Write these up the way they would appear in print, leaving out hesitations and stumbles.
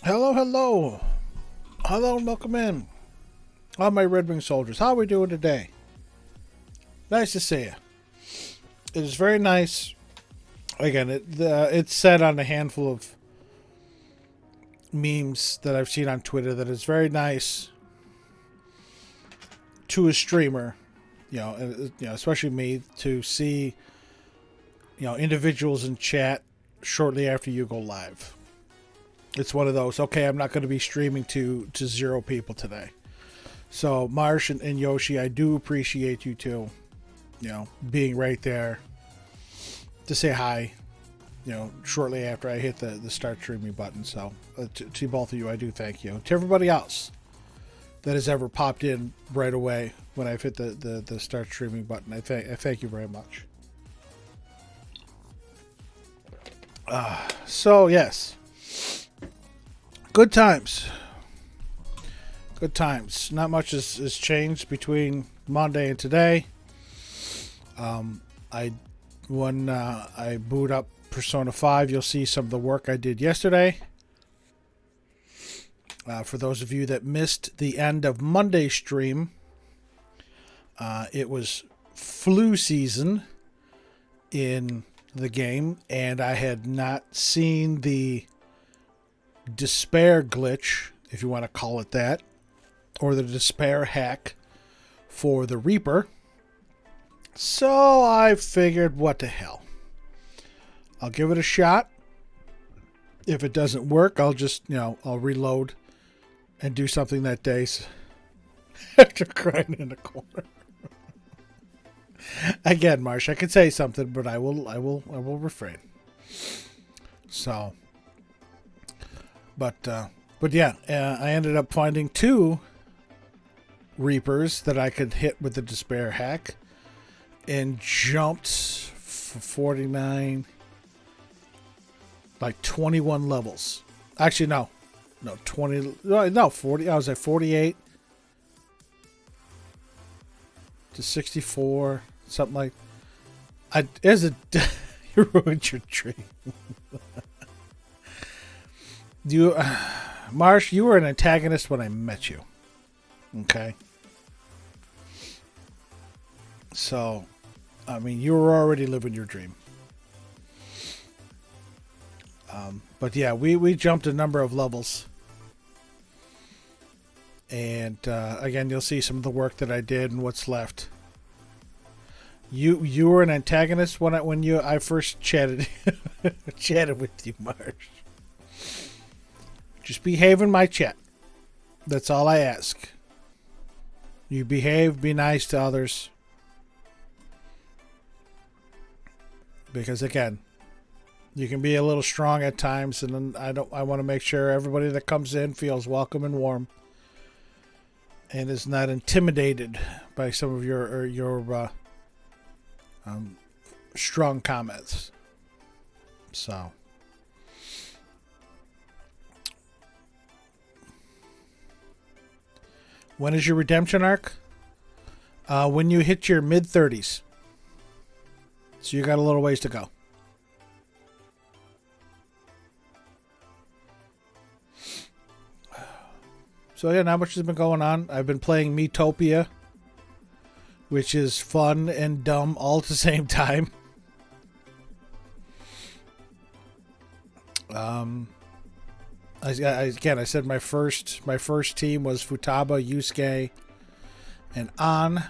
Hello, hello. Hello and welcome in. All my Red Wing soldiers. How are we doing today? Nice to see you. It is very nice. Again, it's said on a handful of memes that I've seen on Twitter that it's very nice to a streamer, especially me, to see, individuals in chat shortly after you go live. It's one of those, okay, I'm not going to be streaming to zero people today. So, Marsh and Yoshi, I do appreciate you too, being right there to say hi, shortly after I hit the start streaming button. So, to both of you, I do thank you. To everybody else that has ever popped in right away when I've hit the start streaming button, I thank you very much. So, yes. Good times. Good times. Not much has changed between Monday and today. When I boot up Persona 5, you'll see some of the work I did yesterday. For those of you that missed the end of Monday's stream, it was flu season in the game, and I had not seen the despair glitch, if you want to call it that, or the despair hack for the Reaper. So I figured, what the hell? I'll give it a shot. If it doesn't work, I'll just, I'll reload and do something that day after crying in the corner. Again, Marsh, I could say something, but I will refrain. So, but yeah, I ended up finding 2 Reapers that I could hit with the despair hack, and jumped for 49, like 21 levels. Actually, no, 40. I was at 48 to 64, something like. You ruined your dream. Marsh, you were an antagonist when I met you. Okay. So, I mean, you were already living your dream. But yeah, we jumped a number of levels. And again, you'll see some of the work that I did and what's left. You were an antagonist when I first chatted chatted with you, Marsh. Just behave in my chat. That's all I ask. You behave, be nice to others. Because again, you can be a little strong at times, and then I want to make sure everybody that comes in feels welcome and warm, and is not intimidated by some of your strong comments. So, when is your redemption arc? When you hit your mid-30s. So you got a little ways to go. So yeah, not much has been going on. I've been playing Miitopia, which is fun and dumb all at the same time. I said my first team was Futaba, Yusuke, and An.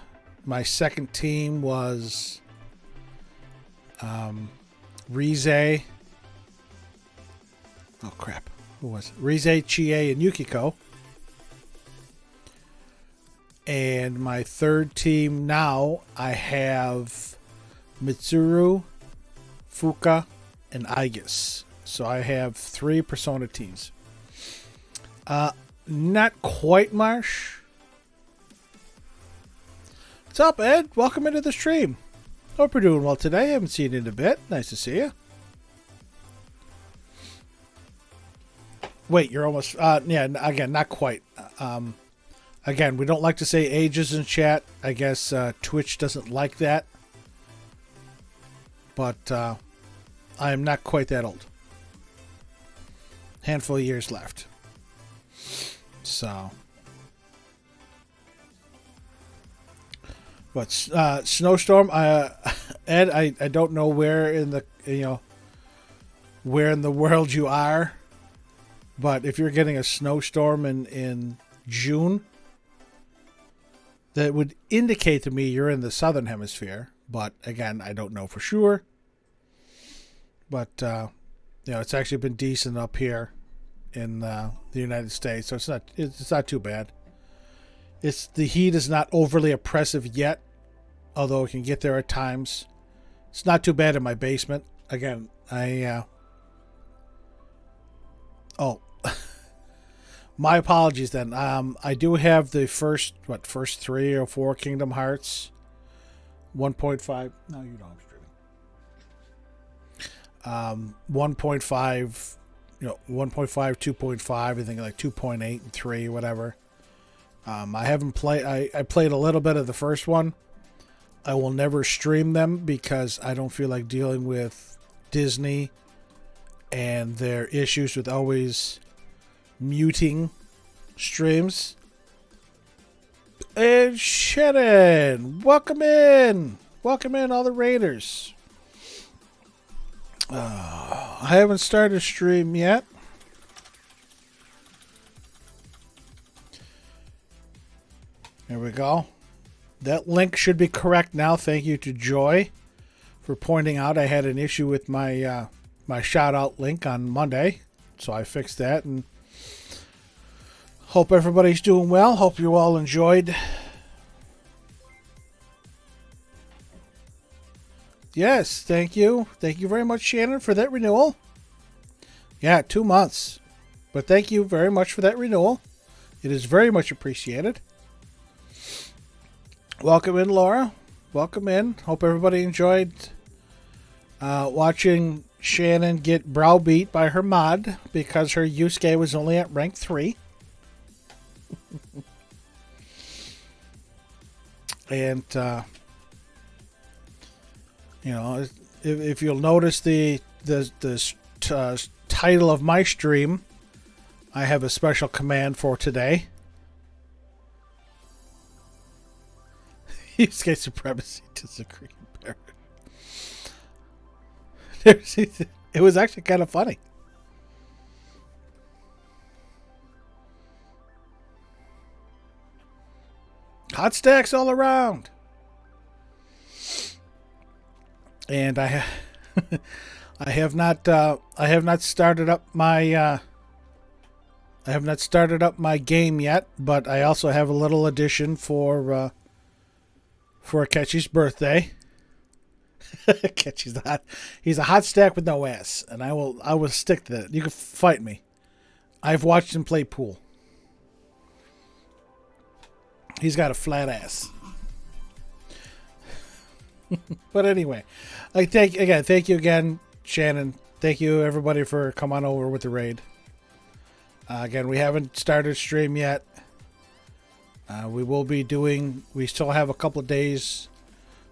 My second team was Rize. Oh crap! Who was it? Rize, Chie, and Yukiko. And my third team now, I have Mitsuru, Fuka, and Aegis. So I have 3 Persona teams. Not quite, Marsh. What's up, Ed? Welcome into the stream. Hope you're doing well today. I haven't seen you in a bit. Nice to see you. Wait, you're almost... yeah, again, not quite. Again, we don't like to say ages in chat. I guess Twitch doesn't like that. But I am not quite that old. Handful of years left. So, but snowstorm. Ed, I don't know where in the where in the world you are, but if you're getting a snowstorm in June, that would indicate to me you're in the southern hemisphere. But again, I don't know for sure. But it's actually been decent up here in the United States, so it's not too bad. The heat is not overly oppressive yet, although it can get there at times. It's not too bad in my basement. Again, my apologies then. I do have the first 3 or 4 Kingdom Hearts 1.5. No, you don't. 1.5, 1.5, 2.5, I think like 2.8 and 3, whatever. I haven't played. I played a little bit of the first one. I will never stream them because I don't feel like dealing with Disney and their issues with always muting streams. And Shannon, welcome in, all the Raiders. I haven't started a stream yet. There we go. That link should be correct now. Thank you to Joy for pointing out I had an issue with my my shout out link on Monday, so I fixed that, and hope everybody's doing well. Hope you all enjoyed. Yes, thank you. Thank you very much, Shannon, for that renewal. Yeah, 2 months. But thank you very much for that renewal. It is very much appreciated. Welcome in, Laura. Welcome in. Hope everybody enjoyed watching Shannon get browbeat by her mod because her Yusuke was only at rank 3. And if you'll notice the title of my stream, I have a special command for today. Yusuke Supremacy disagree. It was actually kind of funny. Hot stacks all around. And I have not started up my game yet, but I also have a little addition for Akechi's birthday. Akechi's he's a hot stack with no ass, and I will stick to that. You can fight me. I've watched him play pool. He's got a flat ass. But anyway, thank you again, Shannon. Thank you everybody for coming over with the raid. Again, we haven't started stream yet. We still have a couple of days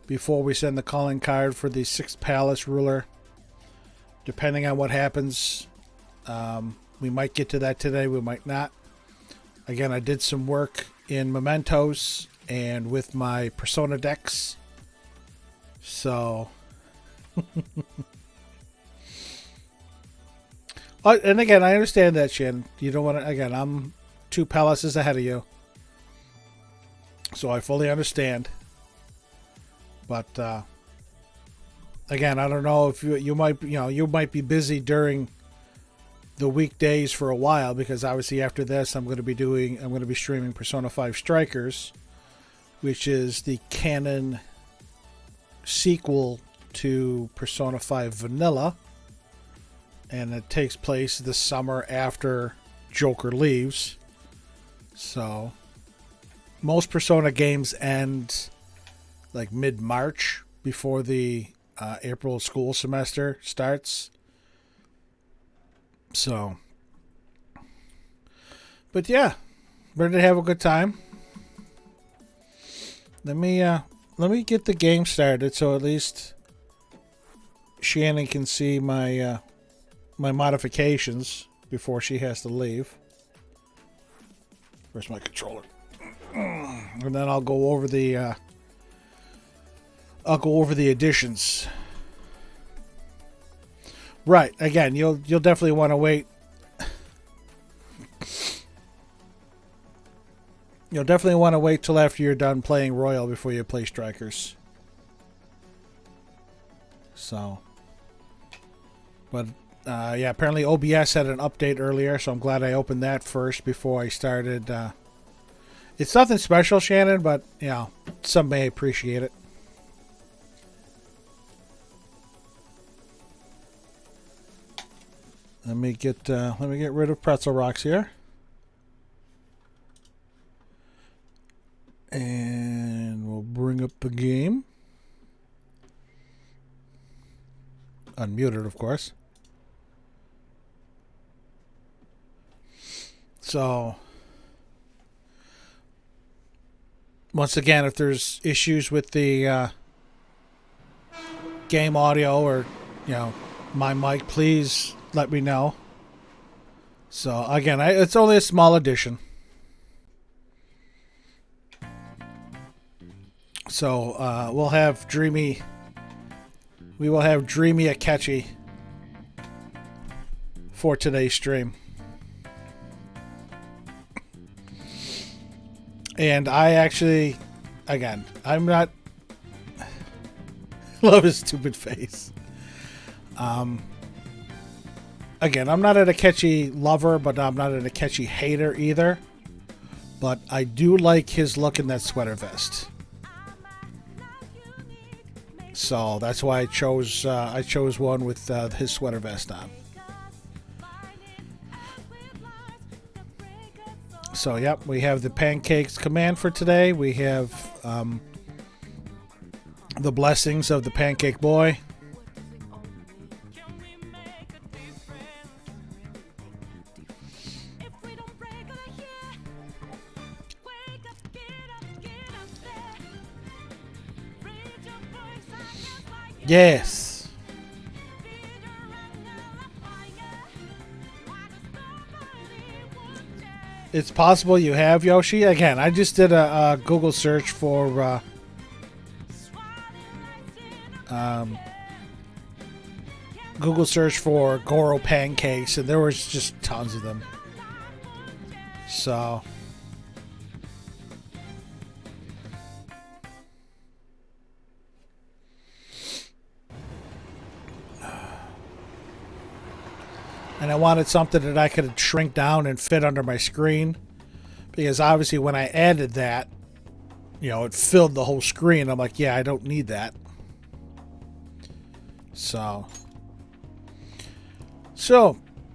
before we send the calling card for the 6th Palace ruler. Depending on what happens, we might get to that today, we might not. Again, I did some work in Mementos and with my Persona decks. So, and again, I understand that, Shin. You don't want to. Again, I'm 2 palaces ahead of you, so I fully understand. But again, I don't know if you might be busy during the weekdays for a while, because obviously after this, I'm going to be streaming Persona 5 Strikers, which is the canon sequel to Persona 5 Vanilla, and it takes place this summer after Joker leaves. So most Persona games end like mid-March before the April school semester starts. So, but yeah, ready to have a good time. Let me get the game started so at least Shannon can see my my modifications before she has to leave. Where's my controller? And then I'll go over the additions. Right. Again, you'll definitely want to wait. You'll definitely want to wait till after you're done playing Royal before you play Strikers. So, but yeah, apparently OBS had an update earlier, so I'm glad I opened that first before I started. It's nothing special, Shannon, but you know, some may appreciate it. Let me get rid of Pretzel Rocks here. And we'll bring up the game. Unmuted, of course. So, once again, if there's issues with the game audio or, you know, my mic, please let me know. So, again, it's only a small addition. So, we will have Dreamy Akechi for today's stream. And I actually, again, I'm not... Love his stupid face. Again, I'm not an Akechi lover, but I'm not an Akechi hater either. But I do like his look in that sweater vest. So that's why I chose one with his sweater vest on. So yep, we have the Pancakes command for today. We have the blessings of the Pancake Boy. Yes. It's possible you have, Yoshi. Again, I just did a Google search for Goro pancakes, and there was just tons of them. So and I wanted something that I could shrink down and fit under my screen, because obviously when I added that, you know, it filled the whole screen. I'm like, yeah, I don't need that. So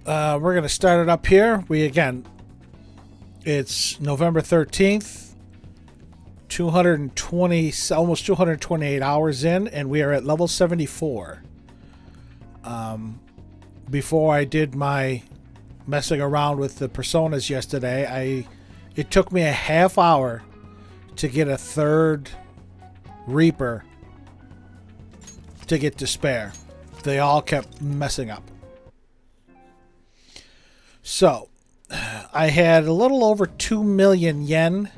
we're going to start it up here. It's November 13th, 220, almost 228 hours in, and we are at level 74. Before I did my messing around with the personas yesterday, it took me a half hour to get a third Reaper to get Despair. They all kept messing up. So, I had a little over 2 million yen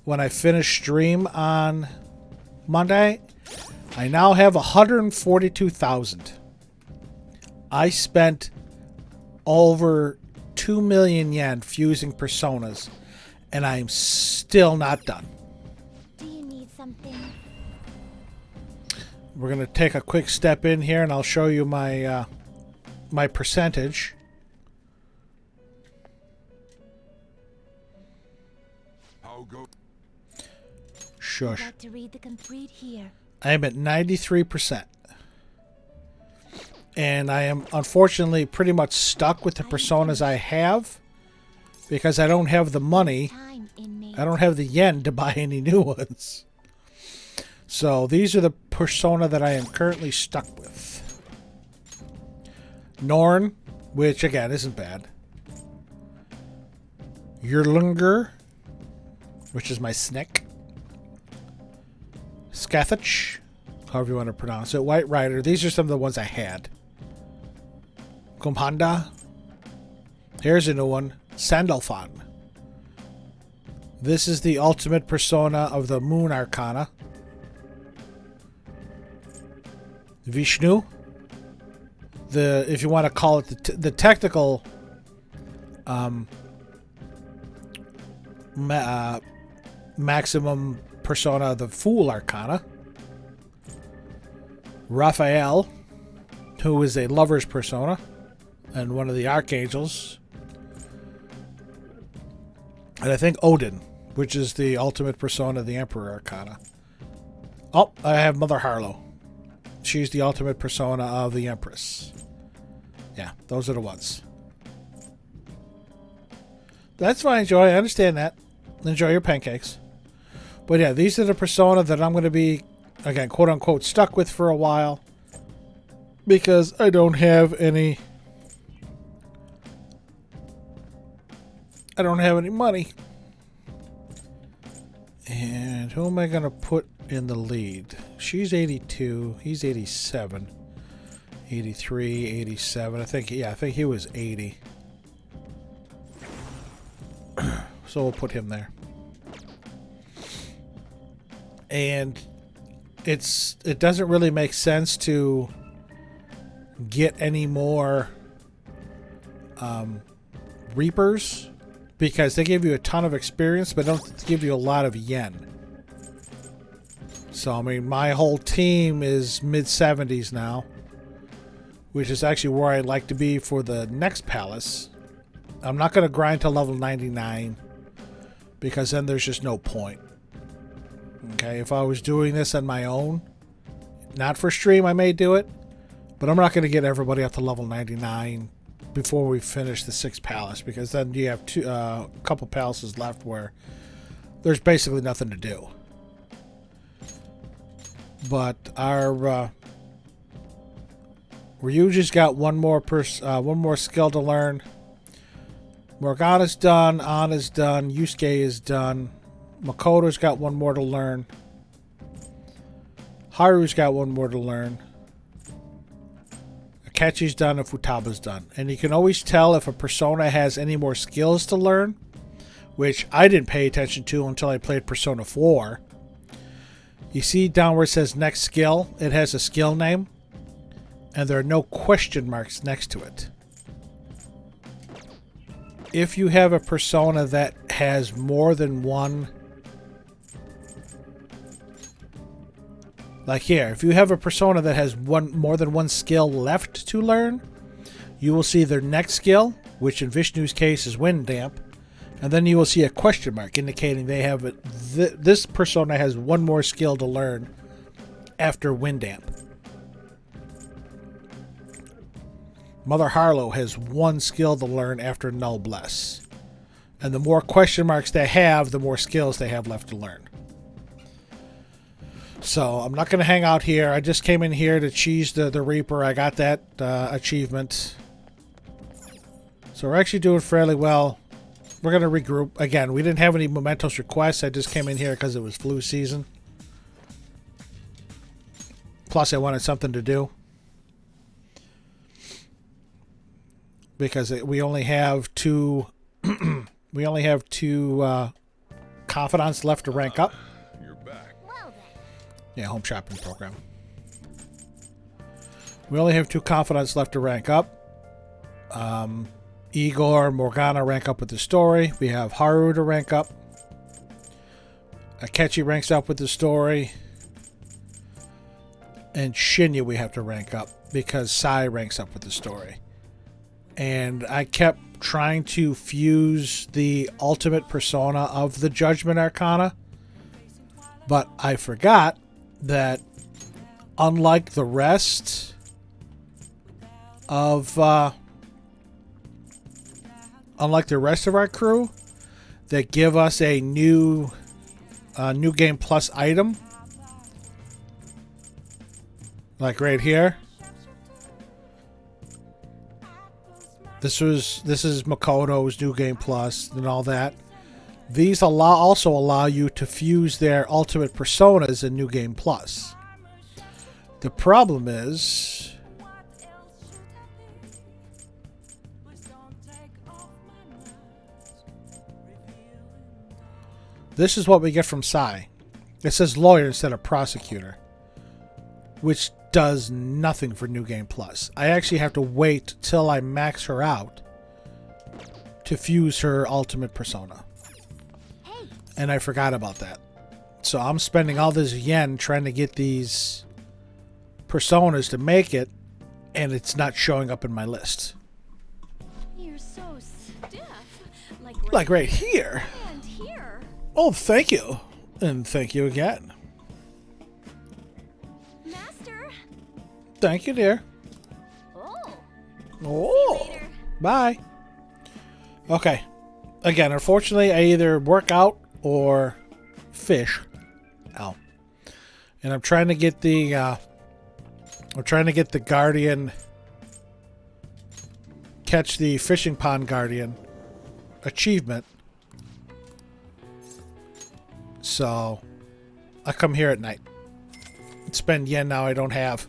when I finished stream on Monday. I now have 142,000. I spent over 2 million yen fusing personas, and I'm still not done. Do you need something? We're going to take a quick step in here, and I'll show you my my percentage. Shush. I'd like to read the complete here. I am at 93%. And I am unfortunately pretty much stuck with the personas I have, because I don't have the money. I don't have the yen to buy any new ones. So these are the persona that I am currently stuck with. Norn, which again isn't bad. Yerlunger, which is my Snick. Scathach, however you want to pronounce it. White Rider. These are some of the ones I had. Kumpanda. Here's a new one. Sandalphon. This is the ultimate persona of the Moon Arcana. Vishnu. If you want to call it the technical maximum persona of the Fool Arcana. Raphael, who is a lover's persona and one of the archangels. And I think Odin, which is the ultimate persona of the Emperor Arcana. Oh, I have Mother Harlow. She's the ultimate persona of the Empress. Yeah, those are the ones. That's fine, Joy. I understand that. Enjoy your pancakes. But yeah, these are the persona that I'm going to be, again, quote unquote, stuck with for a while. Because I don't have any... I don't have any money. And who am I going to put in the lead? She's 82. He's 87. 83, 87. I think he was 80. So we'll put him there. And it doesn't really make sense to get any more Reapers, because they give you a ton of experience but don't give you a lot of yen. So I mean, my whole team is mid-70s now, which is actually where I'd like to be for the next palace. I'm not going to grind to level 99 because then there's just no point. Okay, if I was doing this on my own, not for stream, I may do it, but I'm not going to get everybody up to level 99 before we finish the 6th palace, because then you have a couple palaces left where there's basically nothing to do. But our Ryuji's got one more skill to learn. Morgana's done, Anna's done, Yusuke is done. Makoto's got one more to learn. Haru's got one more to learn. Akechi's done and Futaba's done. And you can always tell if a persona has any more skills to learn, which I didn't pay attention to until I played Persona 4. You see down where it says next skill, it has a skill name, and there are no question marks next to it. If you have a persona that has more than one, like here, if you have a persona that has more than one skill left to learn, you will see their next skill, which in Vishnu's case is Wind Damp, and then you will see a question mark indicating they have this persona has one more skill to learn after Wind Damp. Mother Harlow has one skill to learn after Null Bless. And the more question marks they have, the more skills they have left to learn. So I'm not going to hang out here. I just came in here to cheese the Reaper. I got that achievement. So we're actually doing fairly well. We're going to regroup. Again, we didn't have any Mementos requests. I just came in here because it was flu season. Plus I wanted something to do. Because we only have two confidants left to rank up. You're back. Yeah, home shopping program. We only have two confidants left to rank up. Igor, Morgana rank up with the story. We have Haru to rank up. Akechi ranks up with the story. And Shinya we have to rank up because Sai ranks up with the story. And I kept trying to fuse the ultimate persona of the Judgment Arcana, but I forgot that unlike the rest of our crew that give us a new game plus item, like right here. This is Makoto's New Game Plus and all that. These also allow you to fuse their ultimate personas in New Game Plus. The problem is This is what we get from Sai. It says lawyer instead of prosecutor, which does nothing for New Game Plus. I actually have to wait till I max her out to fuse her ultimate persona. And I forgot about that. So I'm spending all this yen trying to get these personas to make it, and it's not showing up in my list. You're so stiff. Like right here. And here. Oh, thank you. And thank you again. Master. Thank you, dear. Oh. Oh. See you later. Bye. Okay. Again, unfortunately, I either work out or fish. Ow. And I'm trying to get the Guardian, catch the fishing pond Guardian achievement. So I come here at night and spend yen now I don't have.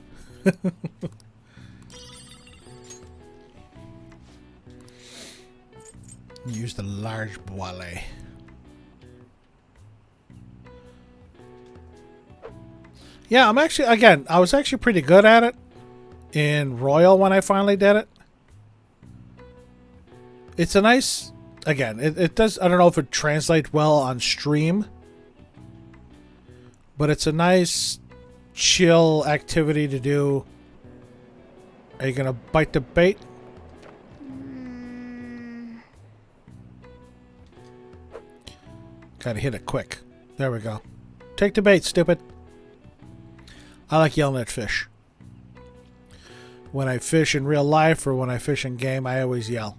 Use the large boile. Yeah, I'm actually, again, I was actually pretty good at it in Royal when I finally did it. It's a nice, again, it does, I don't know if it translates well on stream, but it's a nice, chill activity to do. Are you going to bite the bait? Gotta hit it quick. There we go. Take the bait, stupid. I like yelling at fish. When I fish in real life or when I fish in game, I always yell.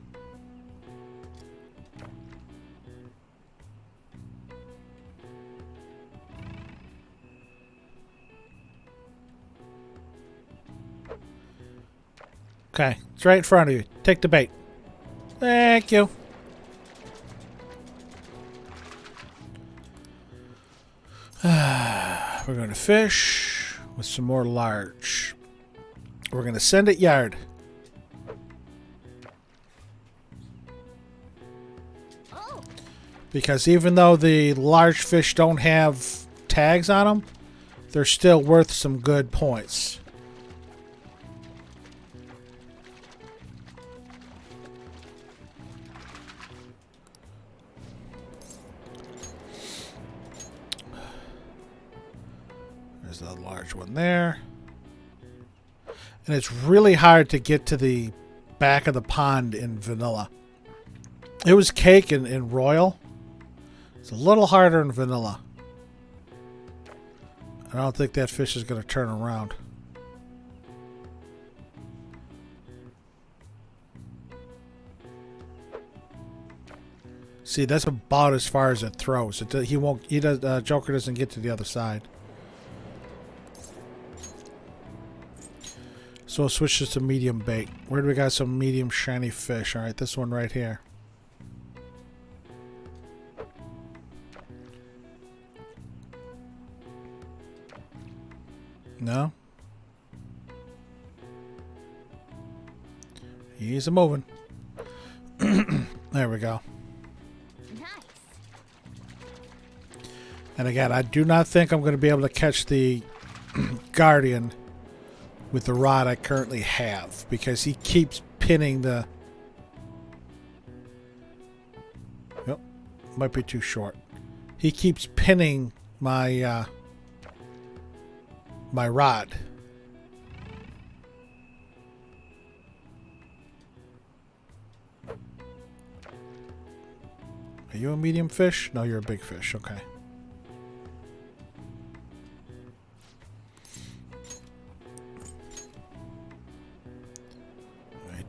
Okay, it's right in front of you. Take the bait. Thank you. We're going to fish with some more large. We're going to send it yard. Oh. Because even though the large fish don't have tags on them, they're still worth some good points. There's a large one there. And it's really hard to get to the back of the pond in vanilla. It was cake in Royal. It's a little harder in vanilla. I don't think that fish is going to turn around. See, that's about as far as it throws. He won't. He does. Joker doesn't get to the other side. So we'll switch this to medium bait. Where do we got some medium shiny fish? All right, this one right here. No. He's a moving. There we go. Nice. And again, I do not think I'm going to be able to catch the Guardian with the rod I currently have, because he keeps pinning the... Yep, might be too short. He keeps pinning my my rod. Are you a medium fish? No, you're a big fish. Okay.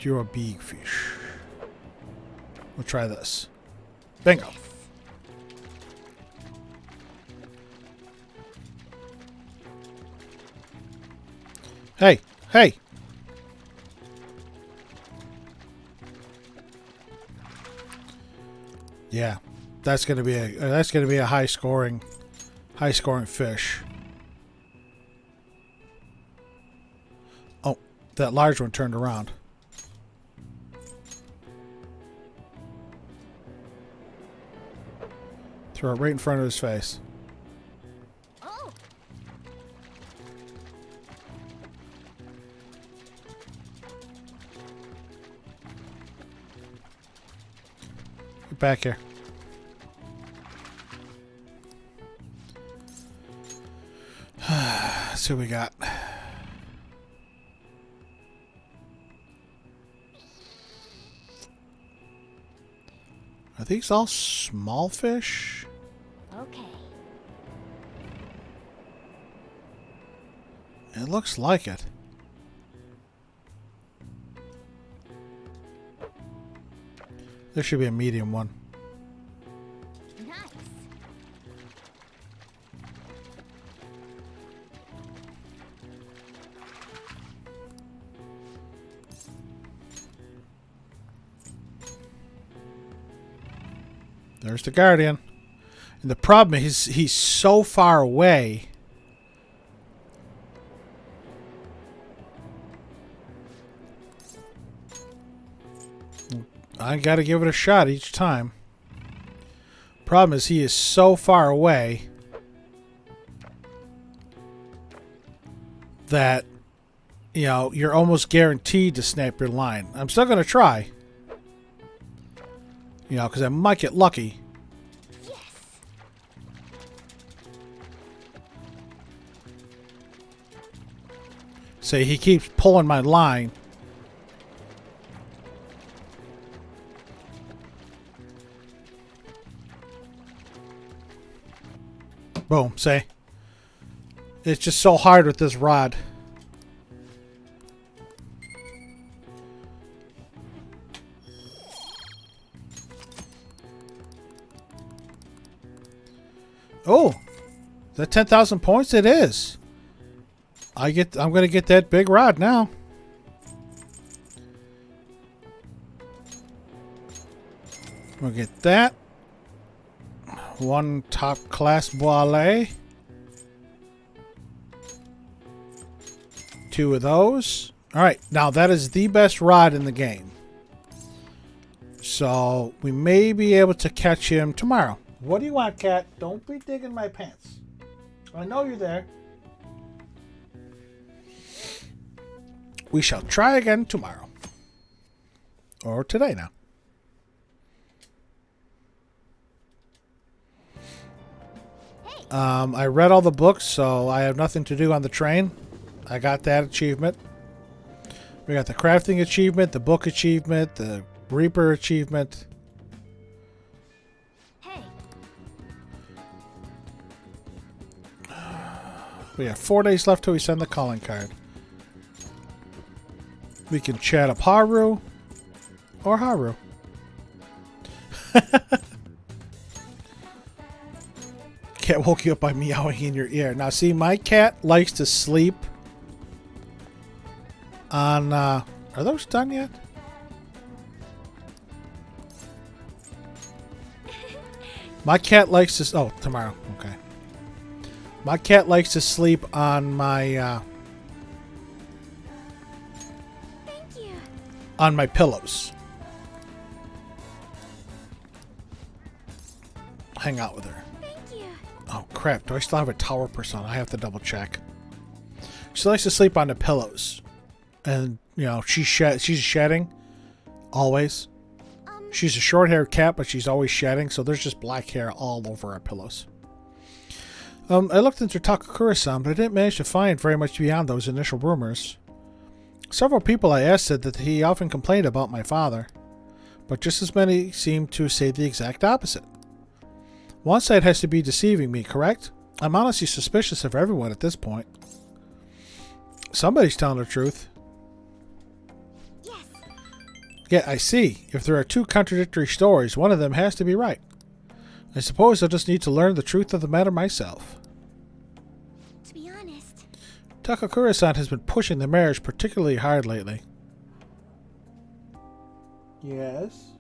You're a big fish. We'll try this. Bingo. Hey, hey. Yeah, that's gonna be a high scoring fish. Oh, that large one turned around. Throw it right in front of his face. Oh. Get back here. Let's see what we got. Are these all small fish? Okay. It looks like it. There should be a medium one. Nice. There's the Guardian. And the problem is he's so far away. I gotta give it a shot each time. Problem is he is so far away that, you know, you're almost guaranteed to snap your line. I'm still gonna try. You know, because I might get lucky. Yes. Say he keeps pulling my line. Boom, say. It's just so hard with this rod. Oh, is that 10,000 points? It is. I'm gonna get that big rod now. We'll get that. One top class boile. Two of those. Alright, now that is the best rod in the game. So we may be able to catch him tomorrow. What do you want, cat? Don't be digging my pants. I know you're there. We shall try again tomorrow. Or today now. I read all the books, so I have nothing to do on the train. I got that achievement. We got the crafting achievement, the book achievement, the Reaper achievement. Hey. We got 4 days left till we send the calling card. We can chat up Haru or Haru. Cat woke you up by meowing in your ear. Now, see, my cat likes to sleep on. Are those done yet? My cat likes to. Oh, tomorrow. Okay. My cat likes to sleep on my. Thank you. On my pillows. Hang out with her. Thank you. Oh crap, do I still have a tower persona? I have to double check. She likes to sleep on the pillows. And, you know, she's shedding. Always. She's a short-haired cat, but she's always shedding, so there's just black hair all over our pillows. I looked into Takakura-san, but I didn't manage to find very much beyond those initial rumors. Several people I asked said that he often complained about my father, but just as many seemed to say the exact opposite. One side has to be deceiving me, correct? I'm honestly suspicious of everyone at this point. Somebody's telling the truth. Yes. Yeah, I see. If there are two contradictory stories, one of them has to be right. I suppose I'll just need to learn the truth of the matter myself. To be honest. Takakura-san has been pushing the marriage particularly hard lately. Yes.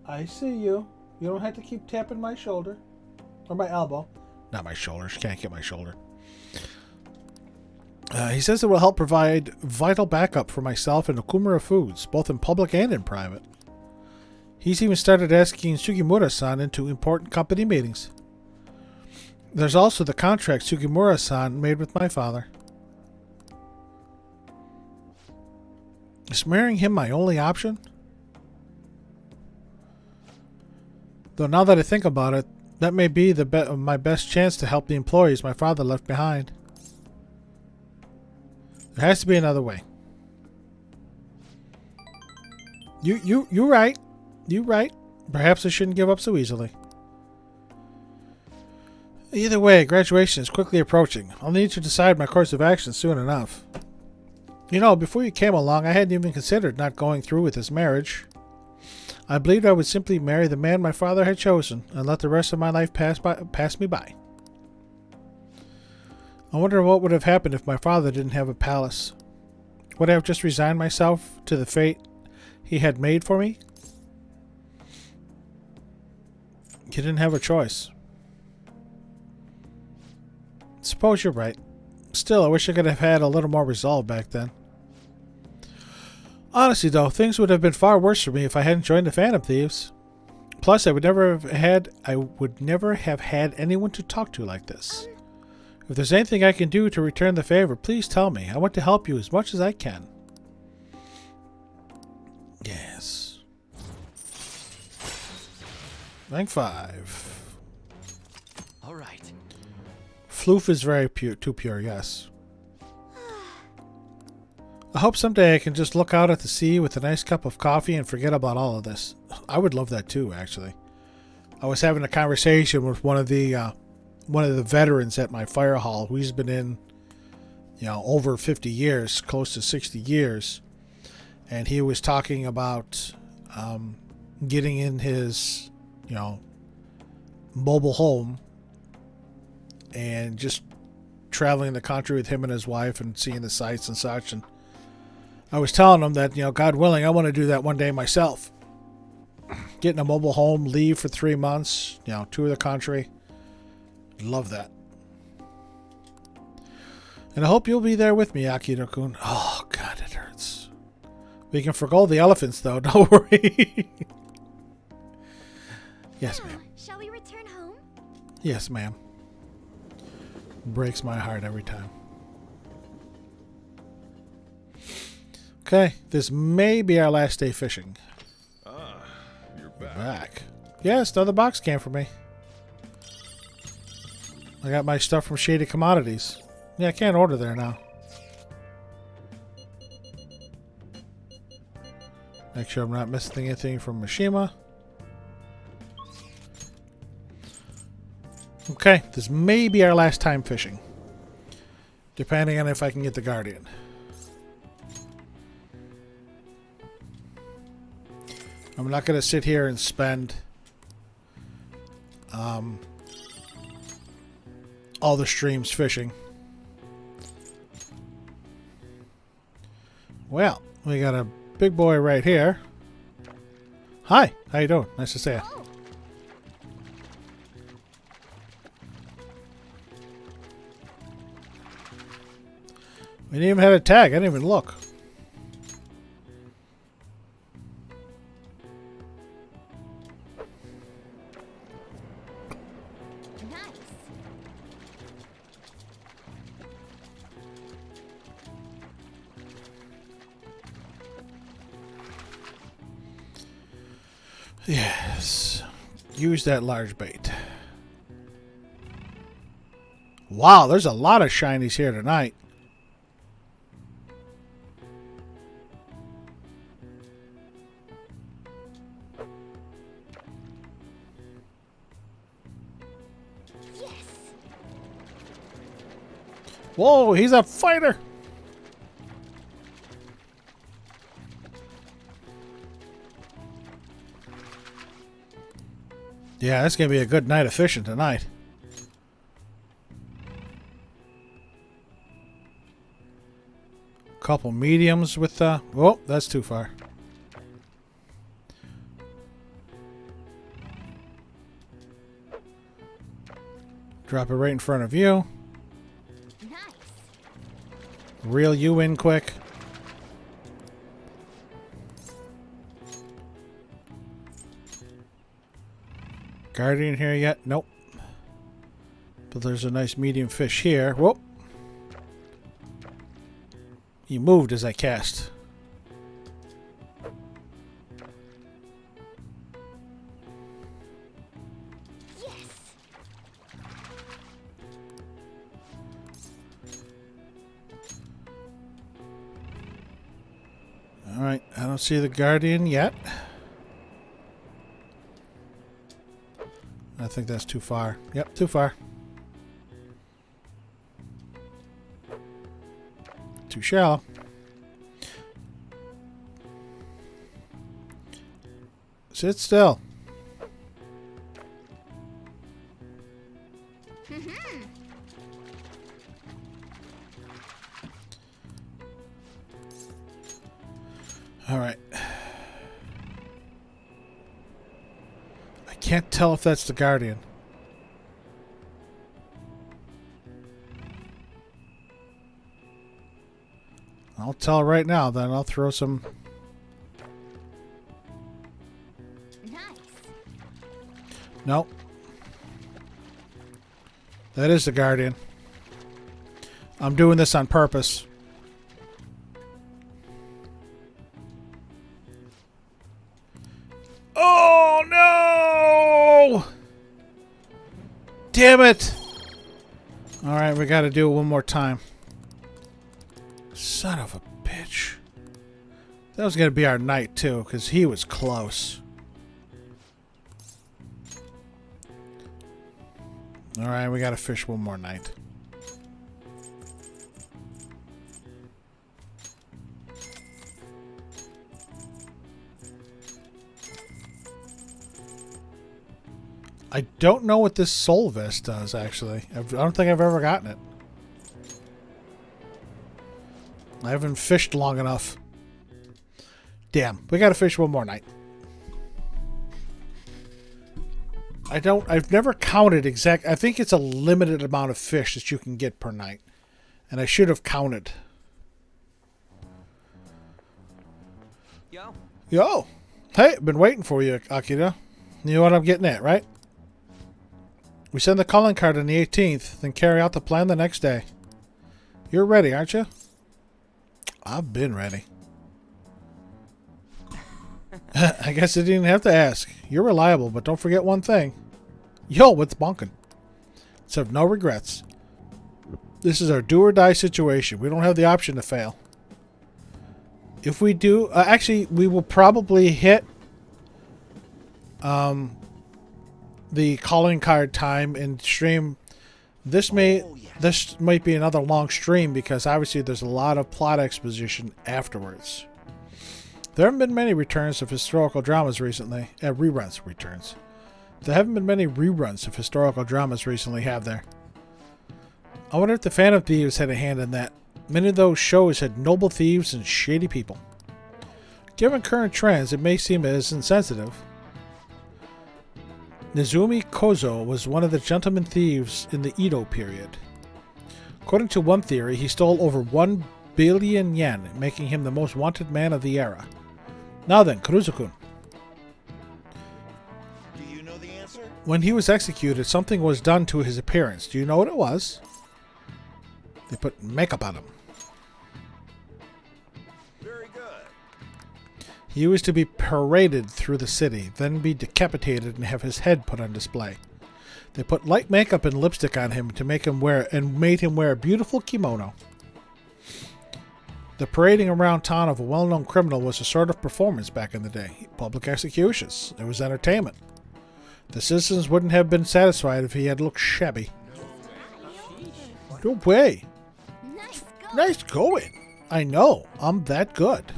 I see you. You don't have to keep tapping my shoulder. Or my elbow. Not my shoulder. She can't get my shoulder. He says it will help provide vital backup for myself and Okumura Foods, both in public and in private. He's even started asking Sugimura-san into important company meetings. There's also the contract Sugimura-san made with my father. Is marrying him my only option? Though now that I think about it, that may be my best chance to help the employees my father left behind. There has to be another way. You're right. You're right. Perhaps I shouldn't give up so easily. Either way, graduation is quickly approaching. I'll need to decide my course of action soon enough. You know, before you came along, I hadn't even considered not going through with this marriage. I believed I would simply marry the man my father had chosen and let the rest of my life pass me by. I wonder what would have happened if my father didn't have a palace. Would I have just resigned myself to the fate he had made for me? He didn't have a choice. Suppose you're right. Still, I wish I could have had a little more resolve back then. Honestly, though, things would have been far worse for me if I hadn't joined the Phantom Thieves. Plus, I would never have had anyone to talk to like this. If there's anything I can do to return the favor, please tell me. I want to help you as much as I can. Yes. Rank 5. All right. Floof is very too pure, yes. I hope someday I can just look out at the sea with a nice cup of coffee and forget about all of this. I would love that too, actually. I was having a conversation with one of the veterans at my fire hall who's been in, over 50 years, close to 60 years. And he was talking about getting in his, mobile home and just traveling the country with him and his wife and seeing the sights and such. And I was telling him that, God willing, I want to do that one day myself. Get in a mobile home, leave for 3 months, tour the country. Love that. And I hope you'll be there with me, Akira-kun. Oh, God, it hurts. We can forgo the elephants, though. Don't worry. Yes, ma'am. Shall we return home? Yes, ma'am. Breaks my heart every time. Okay, this may be our last day fishing. Ah, you're We're back. back. Yes, another box came for me. I got my stuff from Shady Commodities. Yeah, I can't order there now. Make sure I'm not missing anything from Mishima. Okay, this may be our last time fishing. Depending on if I can get the Guardian. I'm not going to sit here and spend all the streams fishing. Well, we got a big boy right here. Hi, how you doing? Nice to see you. Oh, We didn't even have a tag. I didn't even look. nice. Yes. Use that large bait. Wow, there's a lot of shinies here tonight. Yes. Whoa, he's a fighter. Yeah, that's going to be a good night of fishing tonight. Couple mediums with oh, that's too far. Drop it right in front of you. Nice. Reel you in quick. Guardian here yet? Nope. But there's a nice medium fish here. Whoop. He moved as I cast. Yes. Alright, I don't see the Guardian yet. I think that's too far. Yep, too far. Too shallow. Sit still. All right. I can't tell if that's the Guardian. I'll tell right now, then I'll throw some. Nice. Nope. That is the Guardian. I'm doing this on purpose. Oh no! Damn it! Alright, we gotta do it one more time. Son of a bitch. That was gonna be our knight too, because he was close. Alright, we gotta fish one more night. I don't know what this soul vest does, actually. I don't think I've ever gotten it. I haven't fished long enough. Damn, we gotta fish one more night. I've never counted I think it's a limited amount of fish that you can get per night. And I should have counted. Yo. Yo! Hey, been waiting for you, Akira. You know what I'm getting at, right? We send the calling card on the 18th, then carry out the plan the next day. You're ready, aren't you? I've been ready. I guess I didn't have to ask. You're reliable, but don't forget one thing. Yo, what's bonking? So no regrets. This is our do or die situation. We don't have the option to fail. If we do, actually, we will probably hit the calling card time and stream. This might be another long stream because obviously there's a lot of plot exposition afterwards. There haven't been many returns of historical dramas recently. Reruns. There haven't been many reruns of historical dramas recently, have there? I wonder if the Phantom Thieves had a hand in that. Many of those shows had noble thieves and shady people. Given current trends, it may seem as insensitive. Nezumi Kozo was one of the gentleman thieves in the Edo period. According to one theory, he stole over 1 billion yen, making him the most wanted man of the era. Now then, Kuruzu-kun. Do you know the answer? When he was executed, something was done to his appearance. Do you know what it was? They put makeup on him. Very good. He was to be paraded through the city, then be decapitated and have his head put on display. They put light makeup and lipstick on him to make him wear a beautiful kimono. The parading around town of a well-known criminal was a sort of performance back in the day. Public executions. It was entertainment. The citizens wouldn't have been satisfied if he had looked shabby. No way. Nice go. Nice going. I know. I'm that good.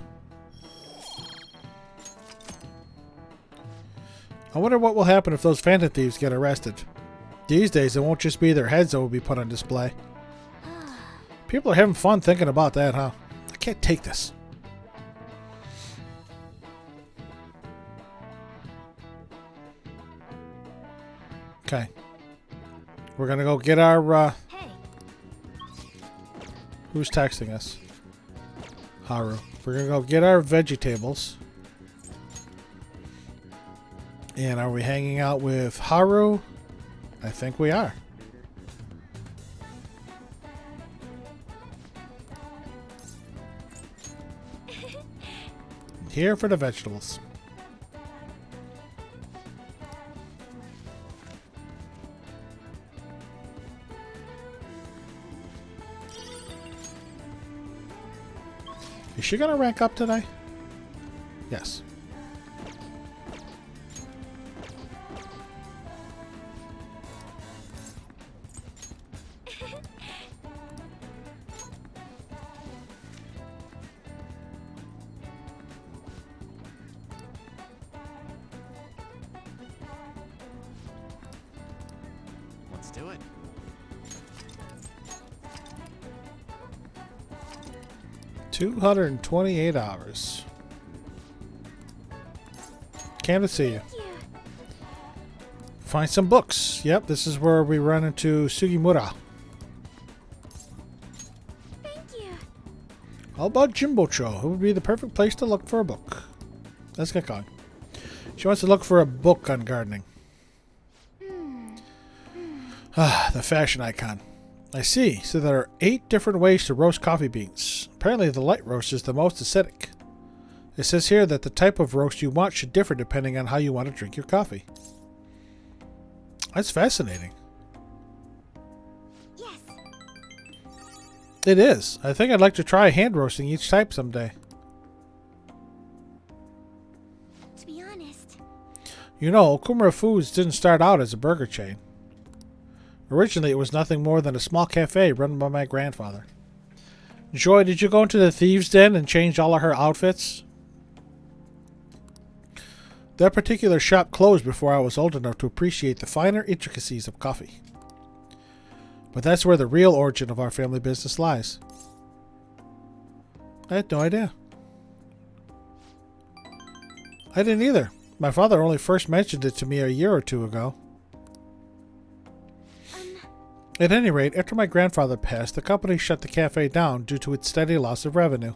I wonder what will happen if those Phantom Thieves get arrested. These days, it won't just be their heads that will be put on display. People are having fun thinking about that, huh? I can't take this. Okay. We're gonna go get our, Hey. who's texting us? Haru. We're gonna go get our vegetables. And are we hanging out with Haru? I think we are. Here for the vegetables. Is she gonna rank up today? Yes. Let's do it. $228. Can't see you. Thank you. Find some books. Yep, this is where we run into Sugimura. Thank you. How about Jimbocho? It would be the perfect place to look for a book. Let's get going. She wants to look for a book on gardening. Ah, the fashion icon. I see. So there are 8 different ways to roast coffee beans. Apparently the light roast is the most acidic. It says here that the type of roast you want should differ depending on how you want to drink your coffee. That's fascinating. Yes. It is. I think I'd like to try hand roasting each type someday. To be honest, You know, Okumura Foods didn't start out as a burger chain. Originally, it was nothing more than a small cafe run by my grandfather. Joy, did you go into the thieves' den and change all of her outfits? That particular shop closed before I was old enough to appreciate the finer intricacies of coffee. But that's where the real origin of our family business lies. I had no idea. I didn't either. My father only first mentioned it to me a year or two ago. At any rate, after my grandfather passed, the company shut the cafe down due to its steady loss of revenue.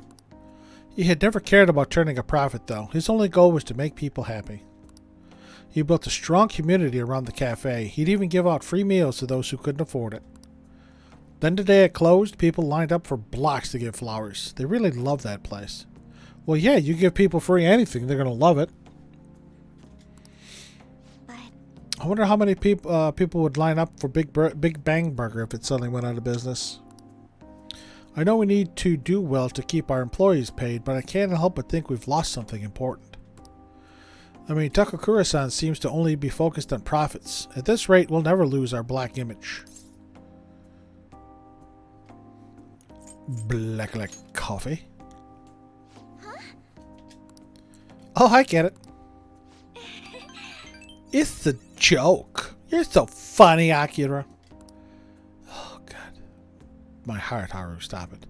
He had never cared about turning a profit, though. His only goal was to make people happy. He built a strong community around the cafe. He'd even give out free meals to those who couldn't afford it. Then the day it closed, people lined up for blocks to get flowers. They really loved that place. Well, yeah, you give people free anything, they're going to love it. but I wonder how many people would line up for Big Bang Burger if it suddenly went out of business. I know we need to do well to keep our employees paid, but I can't help but think we've lost something important. I mean, Takakura-san seems to only be focused on profits. At this rate, we'll never lose our black image. Black like coffee? huh? Oh, I get it. It's a joke. You're so funny, Akira. Oh, God. My heart, Haru, stop it.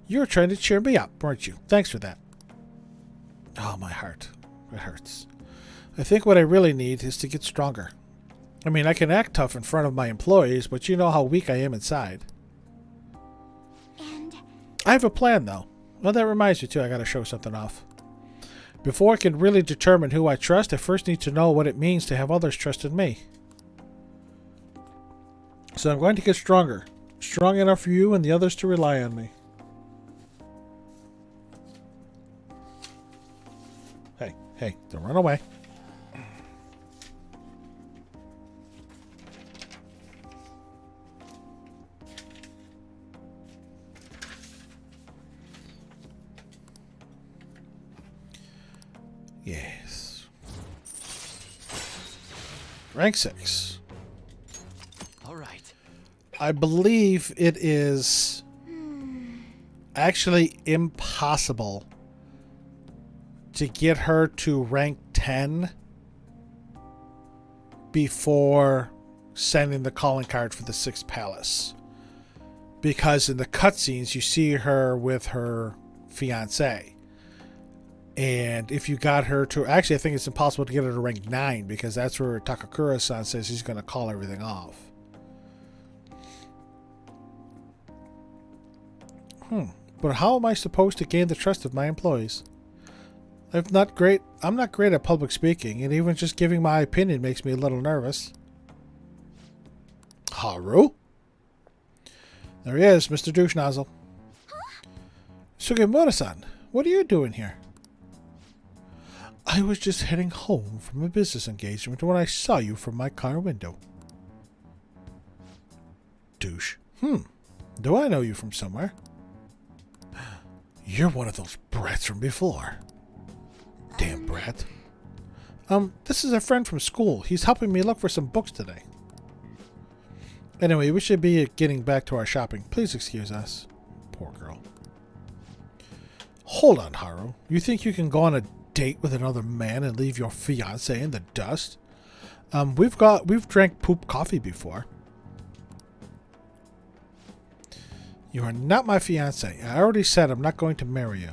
You were trying to cheer me up, weren't you? Thanks for that. Oh, my heart. It hurts. I think what I really need is to get stronger. I mean, I can act tough in front of my employees, but you know how weak I am inside. And I have a plan, though. Well, that reminds me, too, I gotta show something off. Before I can really determine who I trust, I first need to know what it means to have others trust in me. So I'm going to get stronger. Strong enough for you and the others to rely on me. Hey, don't run away. Yes. Rank 6. All right. I believe it is actually impossible to get her to rank 10 before sending the calling card for the 6th palace. Because in the cutscenes, you see her with her fiancé. And if you got her to... Actually, I think it's impossible to get her to rank 9 because that's where Takakura-san says he's going to call everything off. But how am I supposed to gain the trust of my employees? I'm not great at public speaking, and even just giving my opinion makes me a little nervous. Haru? There he is, Mr. Douche Nozzle. Sugimura-san, what are you doing here? I was just heading home from a business engagement when I saw you from my car window. Douche. Do I know you from somewhere? You're one of those brats from before. Damn brat. This is a friend from school. He's helping me look for some books today. Anyway, we should be getting back to our shopping. Please excuse us. Poor girl. Hold on, Haru. You think you can go on a date with another man and leave your fiancé in the dust? We've drank poop coffee before. You are not my fiancé. I already said I'm not going to marry you.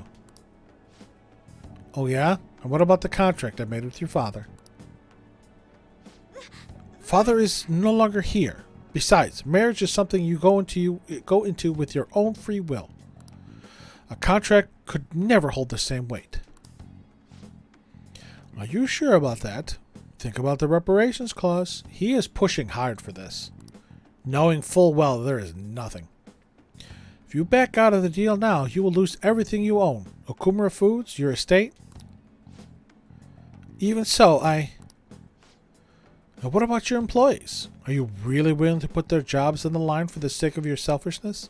Oh yeah? And what about the contract I made with your father? Father is no longer here. Besides, marriage is something you go into with your own free will. A contract could never hold the same weight. Are you sure about that? Think about the reparations clause. He is pushing hard for this, knowing full well there is nothing. If you back out of the deal now, you will lose everything you own. Okumura Foods, your estate. Even so, Now, what about your employees? Are you really willing to put their jobs on the line for the sake of your selfishness?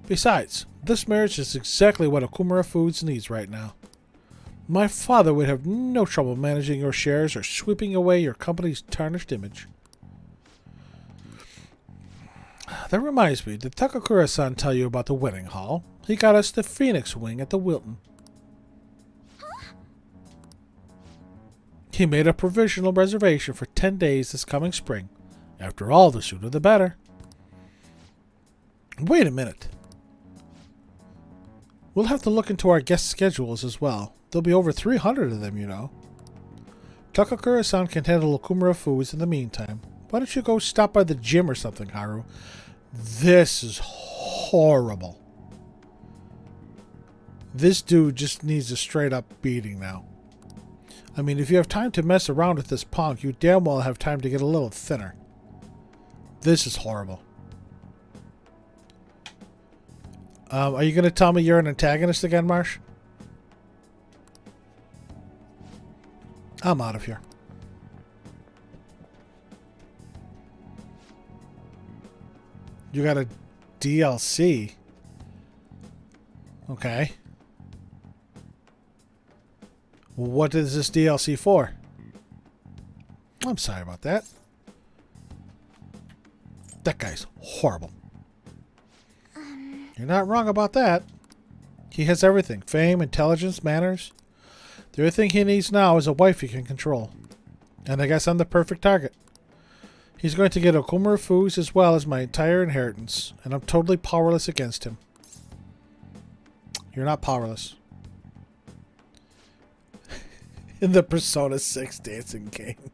Besides, this marriage is exactly what Okumura Foods needs right now. My father would have no trouble managing your shares or sweeping away your company's tarnished image. That reminds me, did Takakura-san tell you about the wedding hall? He got us the Phoenix Wing at the Wilton. He made a provisional reservation for 10 days this coming spring. After all, the sooner the better. Wait a minute. We'll have to look into our guest schedules as well. There'll be over 300 of them, you know. Takakura-san can handle Okumura Foods in the meantime. Why don't you go stop by the gym or something, Haru? This is horrible. This dude just needs a straight up beating now. I mean, if you have time to mess around with this punk, you damn well have time to get a little thinner. This is horrible. Are you going to tell me you're an antagonist again, Marsh? I'm out of here. You got a DLC. Okay. What is this DLC for? I'm sorry about that. That guy's horrible. You're not wrong about that. He has everything. Fame, intelligence, manners. The only thing he needs now is a wife he can control. And I guess I'm the perfect target. He's going to get Okumura Foods as well as my entire inheritance. And I'm totally powerless against him. You're not powerless. In the Persona 6 dancing game.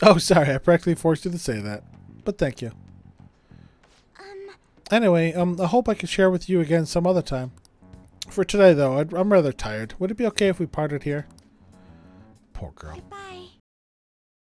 Oh, sorry. I practically forced you to say that. But thank you. Anyway, I hope I can share with you again some other time. For today, though, I'm rather tired. Would it be okay if we parted here? Poor girl. Goodbye.